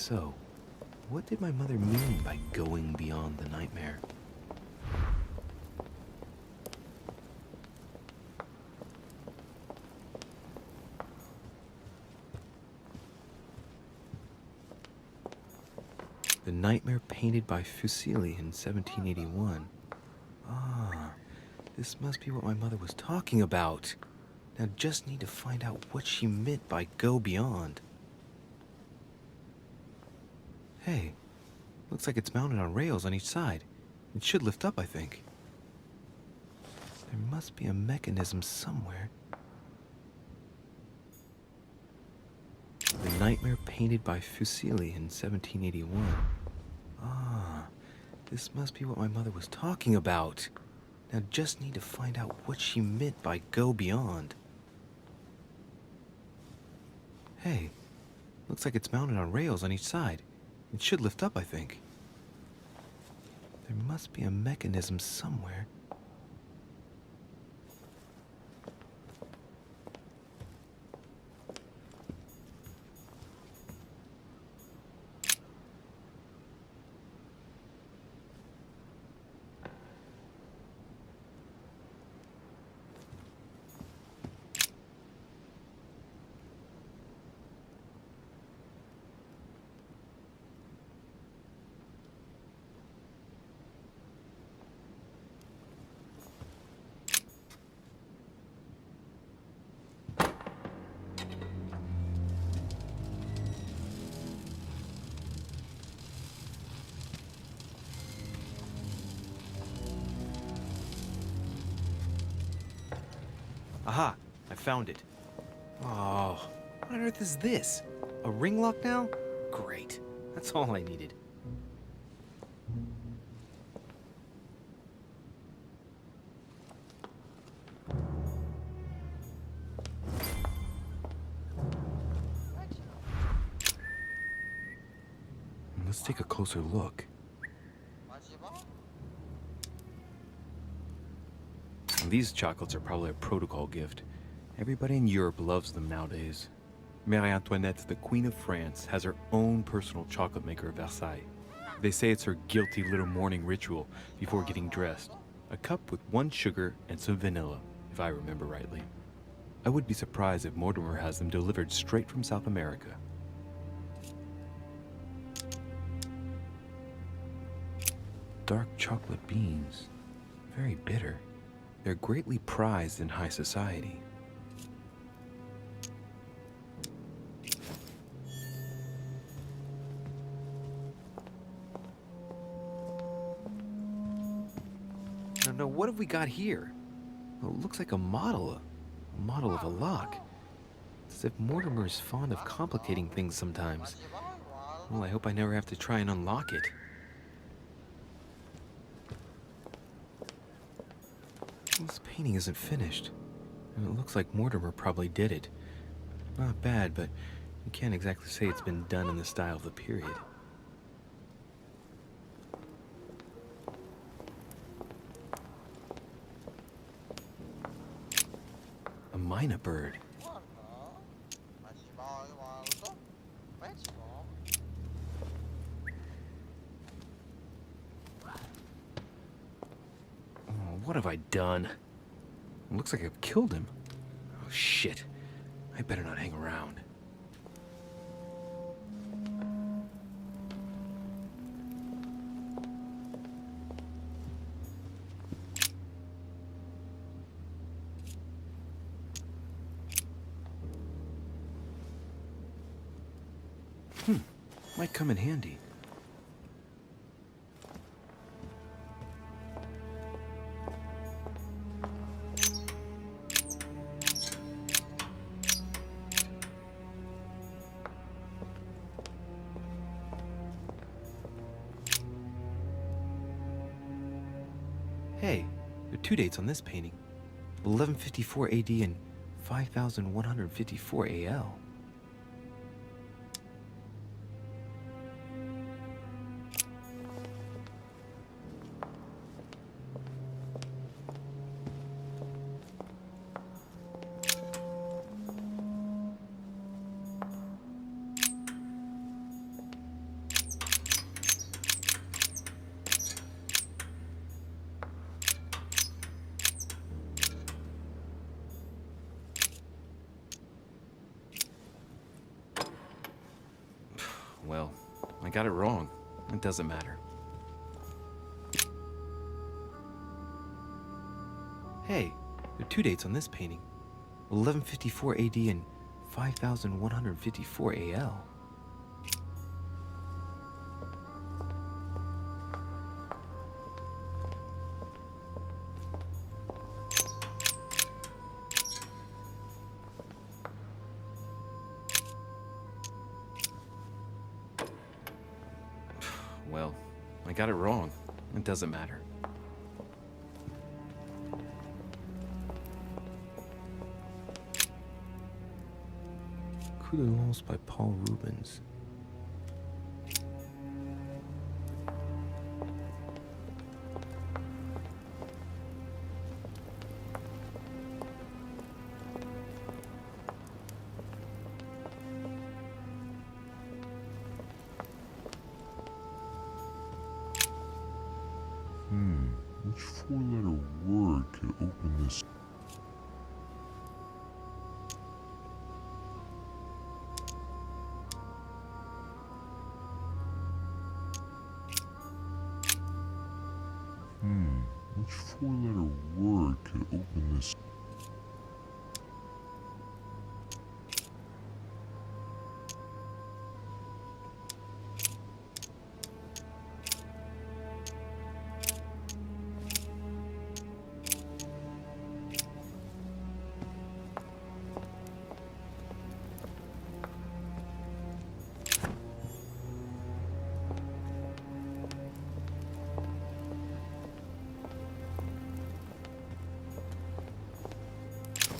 So, what did my mother mean by going beyond the nightmare? The nightmare painted by Fuseli in 1781. Ah, this must be what my mother was talking about. Now just need to find out what she meant by go beyond. Hey, looks like it's mounted on rails on each side. It should lift up, I think. There must be a mechanism somewhere. The nightmare painted by Fuseli in 1781. Ah, this must be what my mother was talking about. Now just need to find out what she meant by go beyond. Hey, looks like it's mounted on rails on each side. It should lift up, I think. There must be a mechanism somewhere. Aha! I found it. Oh, what on earth is this? A ring lock now? Great. That's all I needed. Let's take a closer look. These chocolates are probably a protocol gift. Everybody in Europe loves them nowadays. Marie Antoinette, the Queen of France, has her own personal chocolate maker at Versailles. They say it's her guilty little morning ritual before getting dressed. A cup with 1 sugar and some vanilla, if I remember rightly. I would be surprised if Mortimer has them delivered straight from South America. Dark chocolate beans. Very bitter. They're greatly prized in high society. Now, what have we got here? Well, it looks like a model of a lock. It's as if Mortimer is fond of complicating things sometimes. Well, I hope I never have to try and unlock it. This painting isn't finished, and it looks like Mortimer probably did it. Not bad, but you can't exactly say it's been done in the style of the period. A myna bird. What have I done? It looks like I've killed him. Oh, shit. I better not hang around. Might come in handy. Hey, there are 2 dates on this painting. 1154 AD and 5154 AL. Well, I got it wrong. It doesn't matter. Hey, there are two dates on this painting. 1154 AD and 5154 AL. Well, I got it wrong. It doesn't matter. Coup de Lance by Paul Rubens. Which four-letter word could open this? Which four-letter word could open this?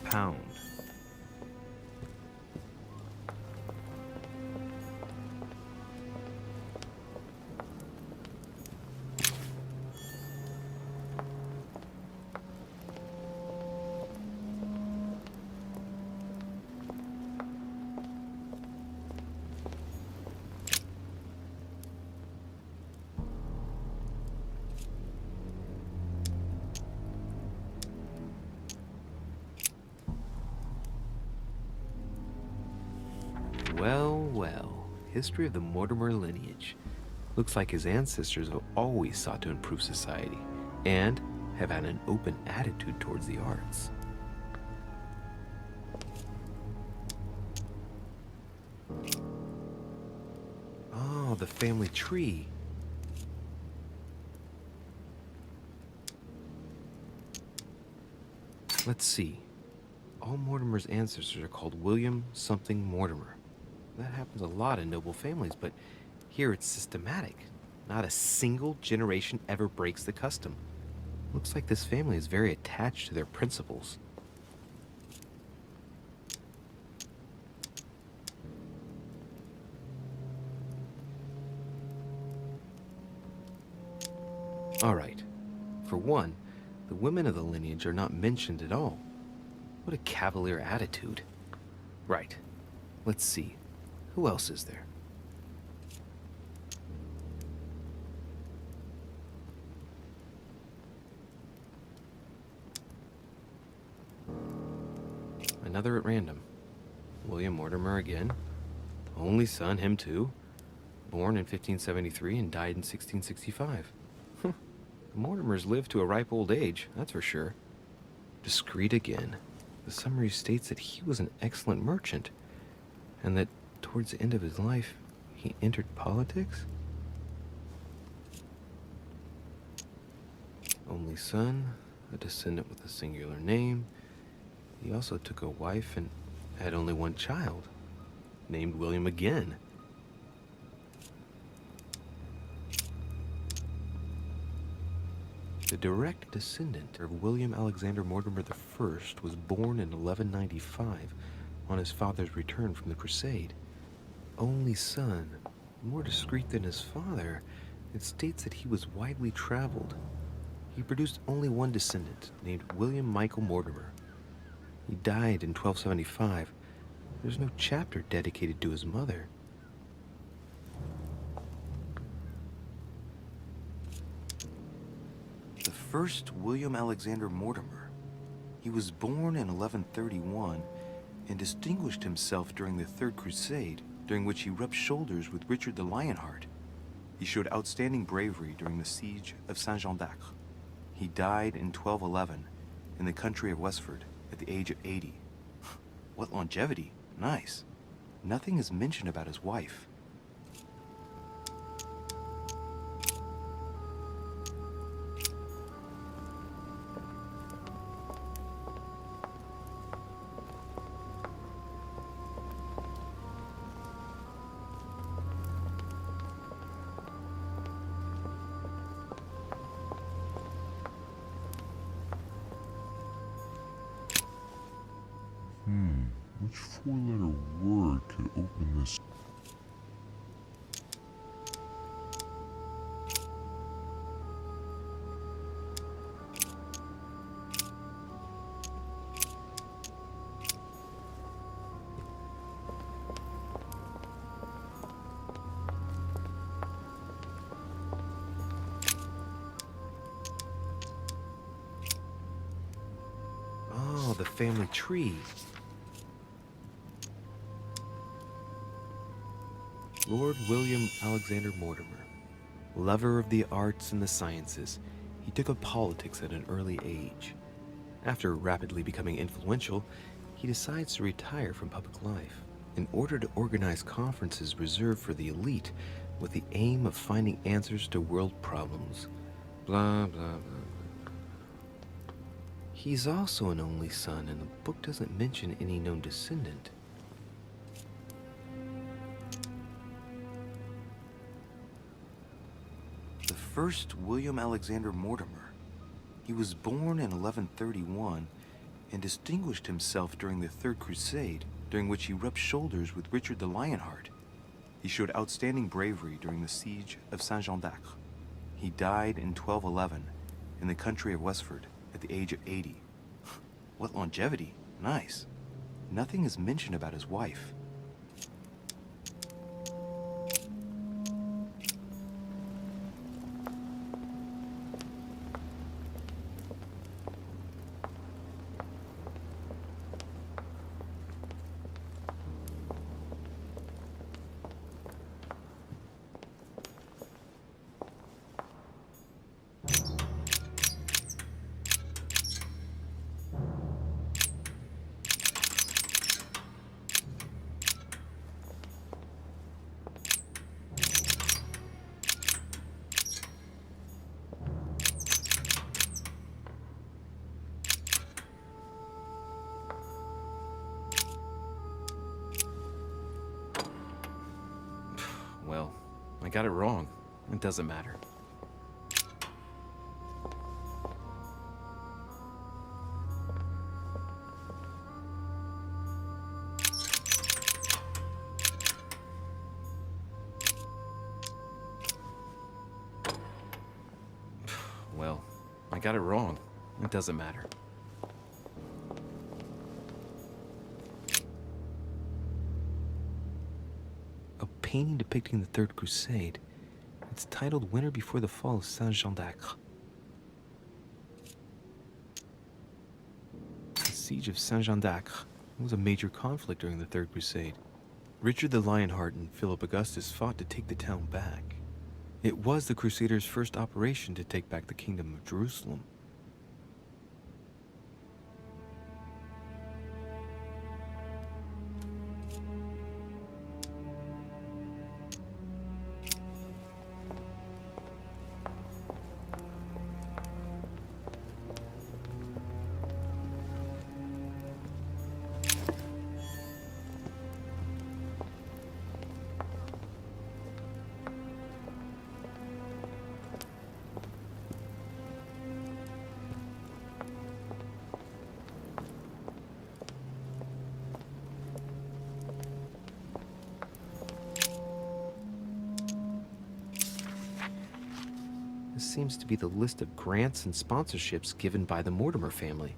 Pound. Well, history of the Mortimer lineage. Looks like his ancestors have always sought to improve society and have had an open attitude towards the arts. Oh, the family tree. Let's see. All Mortimer's ancestors are called William something Mortimer. That happens a lot in noble families, but here it's systematic. Not a single generation ever breaks the custom. Looks like this family is very attached to their principles. All right. For one, the women of the lineage are not mentioned at all. What a cavalier attitude. Right. Let's see. Who else is there? Another at random. William Mortimer again. Only son, him too. Born in 1573 and died in 1665. The Mortimers lived to a ripe old age, that's for sure. Discreet again. The summary states that he was an excellent merchant, and that towards the end of his life, he entered politics? Only son, a descendant with a singular name. He also took a wife and had only one child, named William again. The direct descendant of William Alexander Mortimer I was born in 1195 on his father's return from the Crusade. Only son, more discreet than his father, it states that he was widely traveled. He produced only one descendant, named William Michael Mortimer. He died in 1275. There's no chapter dedicated to his mother. The first William Alexander Mortimer. He was born in 1131 and distinguished himself during the Third Crusade. during which he rubbed shoulders with Richard the Lionheart. He showed outstanding bravery during the siege of Saint-Jean d'Acre. He died in 1211 in the country of Westford at the age of 80. What longevity! Nice. Nothing is mentioned about his wife. Which four-letter word could open this? Oh, the family tree. Lord William Alexander Mortimer, lover of the arts and the sciences, he took up politics at an early age. After rapidly becoming influential, he decides to retire from public life in order to organize conferences reserved for the elite with the aim of finding answers to world problems. Blah, blah, blah, blah. He's also an only son, and the book doesn't mention any known descendant. The first William Alexander Mortimer. He was born in 1131 and distinguished himself during the Third Crusade, during which he rubbed shoulders with Richard the Lionheart. He showed outstanding bravery during the siege of Saint-Jean d'Acre. He died in 1211 in the country of Westford at the age of 80. What longevity! Nice. Nothing is mentioned about his wife. Well, I got it wrong. It doesn't matter. Well, I got it wrong. It doesn't matter. Painting depicting the Third Crusade. It's titled Winter Before the Fall of Saint-Jean d'Acre. The siege of Saint-Jean d'Acre was a major conflict during the Third Crusade. Richard the Lionheart and Philip Augustus fought to take the town back. It was the Crusaders' first operation to take back the Kingdom of Jerusalem. This seems to be the list of grants and sponsorships given by the Mortimer family.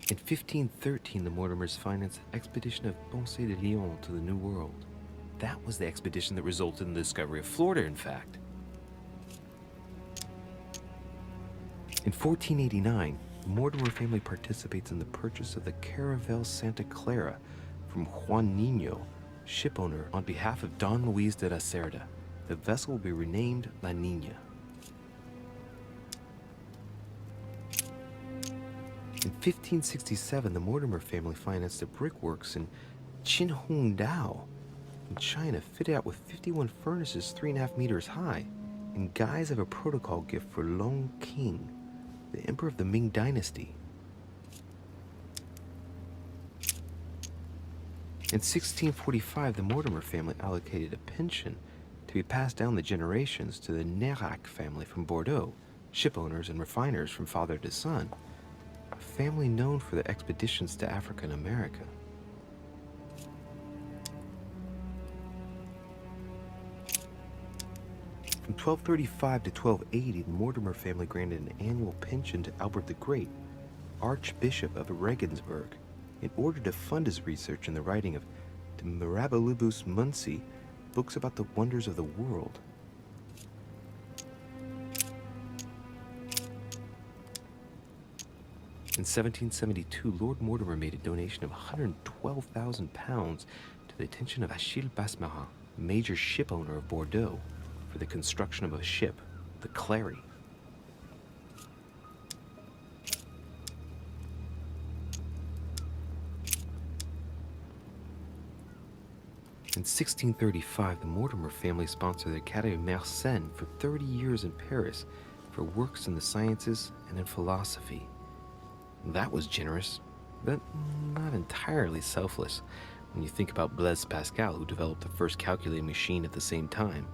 In 1513, the Mortimers financed the expedition of Ponce de Leon to the New World. That was the expedition that resulted in the discovery of Florida, in fact. In 1489, the Mortimer family participates in the purchase of the Caravel Santa Clara from Juan Niño, shipowner on behalf of Don Luis de la Cerda. The vessel will be renamed La Niña. In 1567, the Mortimer family financed a brickworks in Qinhongdao in China, fitted out with 51 furnaces 3.5 meters high, in guise of a protocol gift for Long King, the emperor of the Ming Dynasty. In 1645, the Mortimer family allocated a pension to be passed down the generations to the Nérac family from Bordeaux, shipowners and refiners from father to son, a family known for their expeditions to Africa and America. From 1235 to 1280, the Mortimer family granted an annual pension to Albert the Great, Archbishop of Regensburg, in order to fund his research in the writing of De Mirabilibus Munci, books about the wonders of the world. In 1772, Lord Mortimer made a donation of £112,000 to the attention of Achille Basmarin, major shipowner of Bordeaux, for the construction of a ship, the Clary. In 1635, the Mortimer family sponsored the Academy of Mersenne for 30 years in Paris for works in the sciences and in philosophy. That was generous, but not entirely selfless when you think about Blaise Pascal, who developed the first calculating machine at the same time.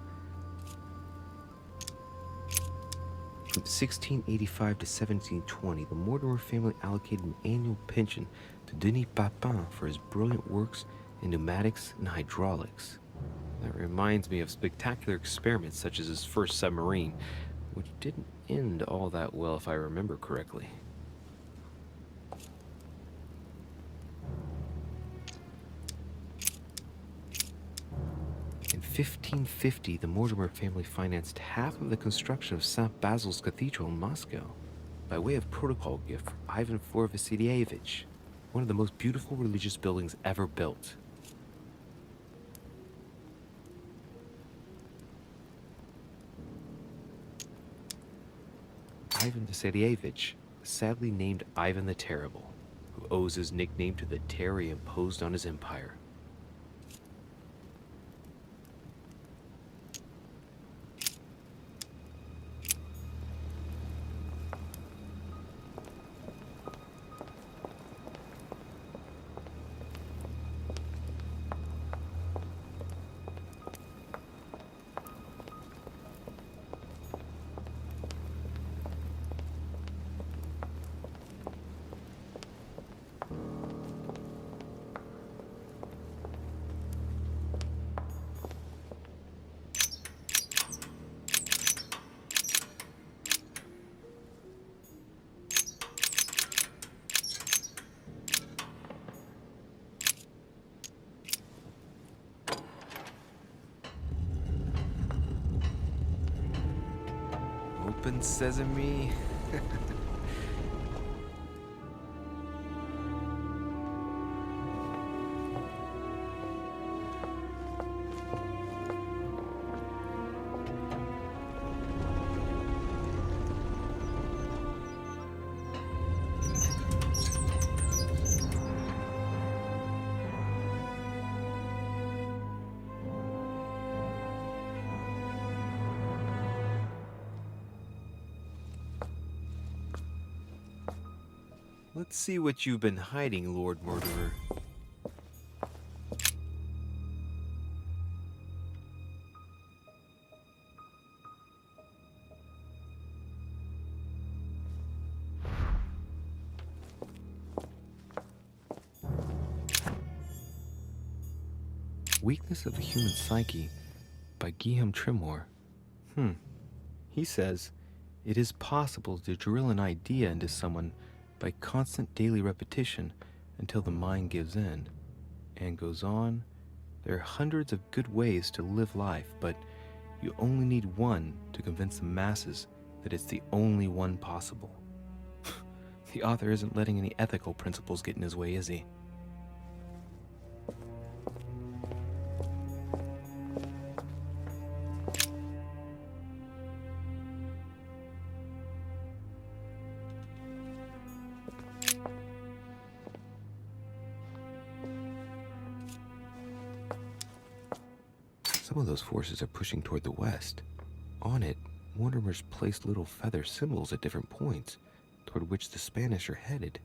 From 1685 to 1720, the Mortimer family allocated an annual pension to Denis Papin for his brilliant works in pneumatics and hydraulics. That reminds me of spectacular experiments such as his first submarine, which didn't end all that well if I remember correctly. In 1550, the Mortimer family financed half of the construction of St. Basil's Cathedral in Moscow by way of protocol gift for Ivan IV Vasilievich, one of the most beautiful religious buildings ever built. Ivan Vasilievich, sadly named Ivan the Terrible, who owes his nickname to the terror he imposed on his empire. Open sesame. Let's see what you've been hiding, Lord Mortimer. Weakness of the Human Psyche by Guillaume Trimore. He says, it is possible to drill an idea into someone by constant daily repetition until the mind gives in. And goes on, there are hundreds of good ways to live life, but you only need one to convince the masses that it's the only one possible. The author isn't letting any ethical principles get in his way, is he? Some of those forces are pushing toward the west. On it, Mortimer's placed little feather symbols at different points, toward which the Spanish are headed.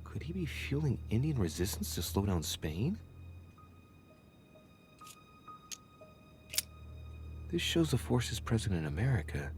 Could he be fueling Indian resistance to slow down Spain? This shows the forces present in America.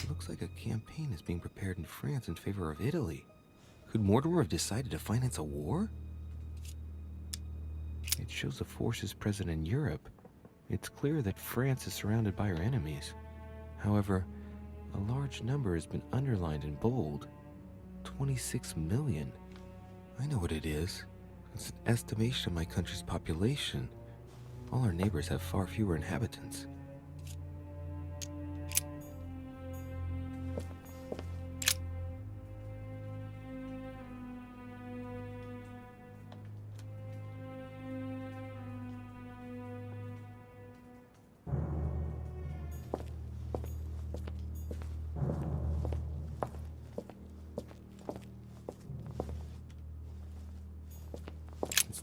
Looks like a campaign is being prepared in France in favor of Italy. Could Mortimer have decided to finance a war? It shows the forces present in Europe. It's clear that France is surrounded by her enemies. However, a large number has been underlined in bold. 26 million. I know what it is. It's an estimation of my country's population. All our neighbors have far fewer inhabitants.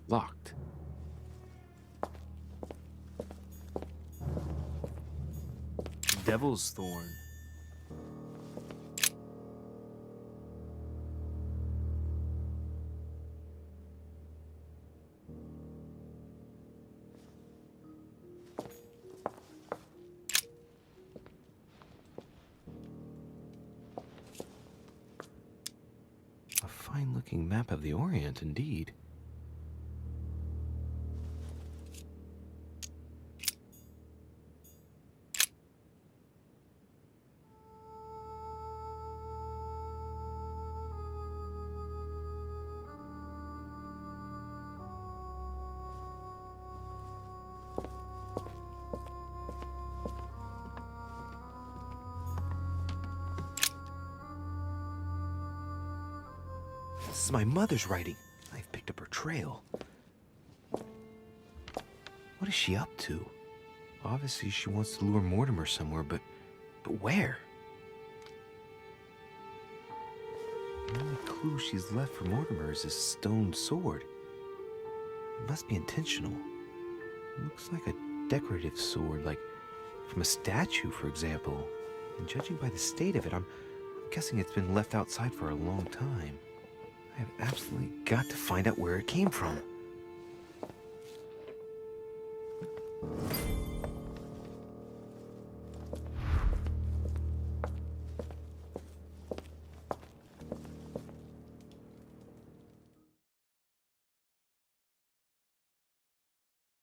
Locked. Devil's Thorn. A fine-looking map of the Orient, indeed. This is my mother's writing. I've picked up her trail. What is she up to? Obviously, she wants to lure Mortimer somewhere, but where? The only clue she's left for Mortimer is this stone sword. It must be intentional. It looks like a decorative sword, like from a statue, for example. And judging by the state of it, I'm guessing it's been left outside for a long time. I have absolutely got to find out where it came from.